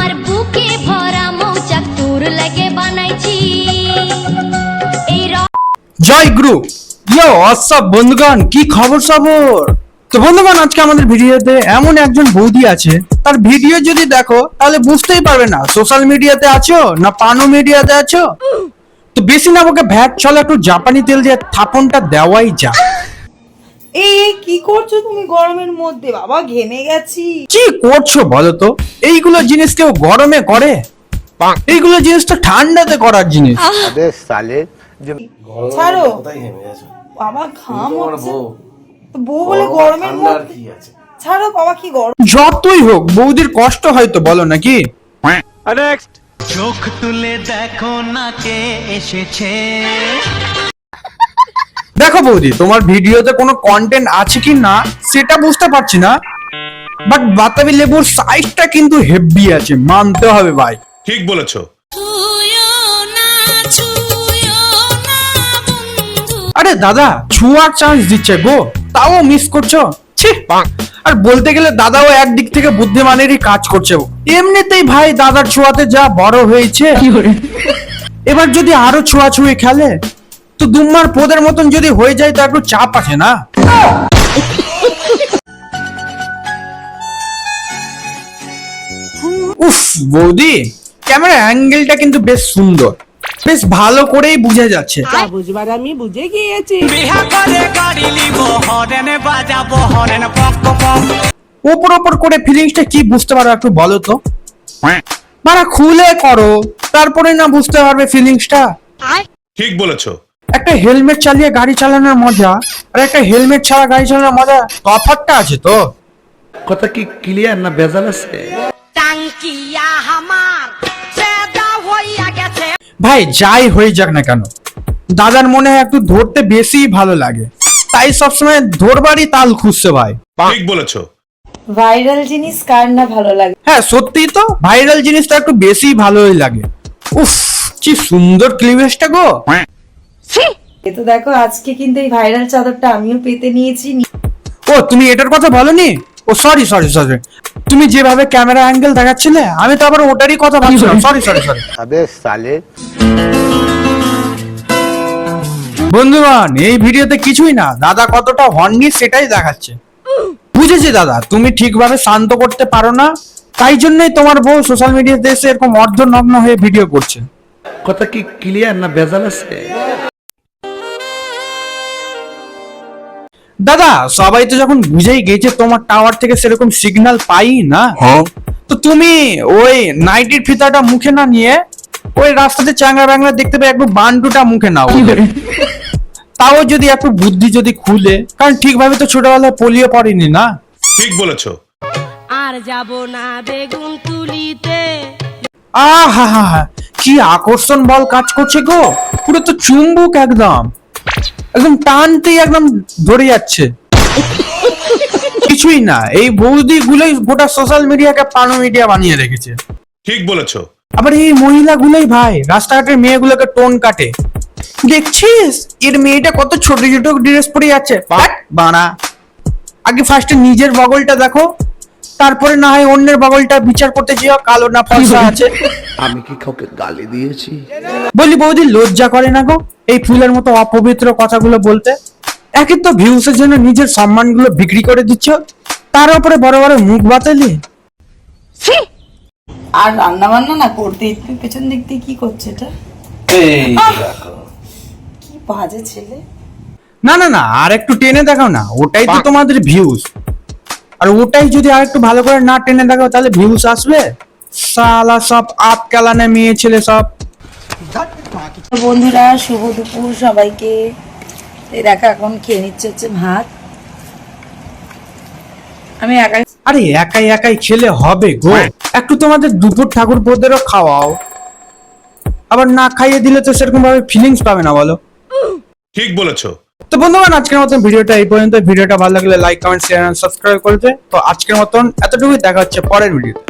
আমার বুকে ভরা মৌচাক তোর লাগে বানাইছি এই জয় গুরু। ইয়ো হোয়াটসঅ্যাপ বন্ধুগণ, কি খবর সবর? তো বন্ধুগণ, আজকে আমাদের ভিডিওতে এমন একজন বৌদি আছে, তার ভিডিও যদি দেখো তাহলে বুঝতেই পারবে না সোশ্যাল মিডিয়াতে আছো না পানো মিডিয়াতে আছো। তো বেশি না আমাকে ভ্যাট, চলো একটু জাপানি তেল দিয়ে থাপনটা দেওয়াই যা। এই কি করছো তুমি গরমের মধ্যে? বাবা ঘেমে গেছি। কি করছো বলো তো? এইগুলো জিনিস কেউ গরমে করে? এইগুলো জিনিস তো ঠান্ডাতে করার জিনিস। ছাড়ো বাবা, ঘাম হচ্ছে। বউ বলে গরমের মধ্যে ছাড়ো বাবা, কি গরম। যতই হোক বৌদির কষ্ট হয়তো, বলো নাকি? চোখ তুলে দেখো না কে এসেছে। দেখো বৌদি, তোমার ভিডিওতে কোনো কন্টেন্ট আছে কি না সেটা বুঝতে পারছি না, বাট বাতাবি লেবুর সাইজটা কিন্তু হেভি আছে, মানতে হবে ভাই। ঠিক বলেছো। আরে দাদা, ছুঁয়ার চান্স দিচ্ছে গো, তাও মিস করছো। ছি! আর বলতে গেলে দাদাও একদিক থেকে বুদ্ধিমানেরই কাজ করছে। এমনিতেই ভাই দাদার ছোঁয়াতে যা বড় হয়েছে, এবার যদি আরো ছোঁয়াছুঁয়ি খেলে তো দুম্মার পোদের মতন যদি হয়ে যায় তো একটু চাপ আছে না? উফ বৌদি, ক্যামেরা অ্যাঙ্গেলটা কিন্তু বেশ সুন্দর, বেশ ভালো করেই বুঝে যাচ্ছে। বুঝবার আমি বুঝে গিয়েছি। বিহা করে গাড়ি লিব হরেনে বাজাবো হরেন পক পক। ওপর ওপর করে ফিলিংসটা কি বুঝতে পারো একটু বলো তো? মানে খুলে করো, তারপরে না বুঝতে পারবে ফিলিংসটা। ঠিক বলেছো। একটা হেলমেট চালিয়ে গাড়ি চালানোর মজা আর একটা হেলমেট ছাড়া গাড়ি চালানোর মজা তফাৎটা আছে তো। কথা কি ক্লিয়ার না ভেজাল আছে? টাঙ্কিয়া আমার সেদা হইয়া গেছে। ভাই যাই হয়ে যাক না কেন, দাদার মনে হয় একটু ধরতে বেশি ভালো লাগে, তাই সবসময় ধরবারই তাল খুঁজছে ভাই। ঠিক বলেছো। ভাইরাল জিনিস কার না ভালো লাগে? হ্যাঁ সত্যিই তো, ভাইরাল জিনিসটা একটু বেশি ভালোই লাগে। উফ, কি সুন্দর ক্লিভেজটা গো। এ তো দেখো, আজকে কিন্তু এই ভাইরাল চাদরটা আমিও পেতে নিয়েছি। ও তুমি এটার কথা বলনি? ও সরি সরি সরি, তুমি যেভাবে ক্যামেরা অ্যাঙ্গেল দেখাচ্ছিলে আমি তো আবার ওটারই কথা ভাবছিলাম। Sorry sorry sorry. বন্ধুগণ, এই ভিডিওতে কিছুই না, দাদা কতটা হর্নি সেটাই দেখাচ্ছে। বুঝেছি দাদা, তুমি ঠিকভাবে শান্ত করতে পারো না, তাই জন্যই তোমার বউ সোশ্যাল মিডিয়াতে এসে এরকম অর্ধনগ্ন হয়ে ভিডিও করছে। কথা কি ক্লিয়ার না ভেজাল আছে? দাদা সবাই তো যখন বুঝেই গেছে তোমার টাওয়ার থেকে সেরকম সিগন্যাল পাই না, তো তুমি ওই নাইটির ফিতাটা মুখে না নিয়ে ওই রাস্তাতে চাংড়া ব্যাংলা দেখতে পাই একটু বান্ডুটা মুখে নাও, তাও যদি একটু বুদ্ধি যদি খুলে, কারণ ঠিকভাবে তো ছোটবেলায় পোলিও পড়েনি না। ঠিক বলেছো। আর যাব না বেগুন তুলিতে। আহা হা হা, কি আকর্ষণ বল কাজ করছে গো, পুরো তো চুম্বক, একদম একদম টানতেই একদম ধরে যাচ্ছে। কিছুই না, এই বৌদি গুলোই গোটা সোশ্যাল মিডিয়াকে পানো মিডিয়া বানিয়ে রেখেছে। ঠিক বলেছো। আবার এই মহিলা গুলোই ভাই রাস্তাঘাটের মেয়েগুলোকে টোন কাটে। দেখছিস এর মেয়েটা কত ছোট ছোট ড্রেস পরে যাচ্ছে, বানা। আগে ফার্স্টে নিজের বগলটা দেখো, তারপরে না হয় অন্যের বগলটা বিচার করতে যেও কালো না ফর্সা আছে। আমি কি কাউকে গালি দিয়েছি? বলি বৌদি লজ্জা করে না গো এই ফুলের মতো অপবিত্র কথাগুলো বলতে? একে তো ভিউসের জন্য নিজের সম্মানগুলো বিক্রি করে দিচ্ছ, তার উপরে বড় বড় মুখ বাতালি। আর রান্না বান্না না করতে পেছন দিক দিয়ে কি করছে এটা? কি বাজে ছেলে। না না না, আর একটু টেনে দেখাও না, ওটাই তো তোমাদের ভিউজ। আর ওটাই যদি আর একটু ভালো করে না টেনে দেখাও তাহলে ভিউজ আসবে? শালা সব আপ কেলানে মেয়ে ছেলে সব। বন্ধুরা শুভ দুপুর সবাইকে। এই দেখা এখন খেয়ে নিচ্ছে হচ্ছে ভাত। আমি একাই। আরে একাই একাই খেলে হবে গো, একটু তোমাদের দুপুর ঠাকুর পোদেরও খাওয়াও। আবার না খাইয়ে দিলে তো সেরকম ভাবে ফিলিংস পাবে না, বলো? ঠিক বলেছো। তো বন্ধুগণ, আজকের মতন ভিডিওটা এই পর্যন্ত। ভিডিওটা ভালো লাগলে like comment share and subscribe করে দে। তো আজকের মতন এতটুকুই, দেখা হচ্ছে পরের ভিডিওতে।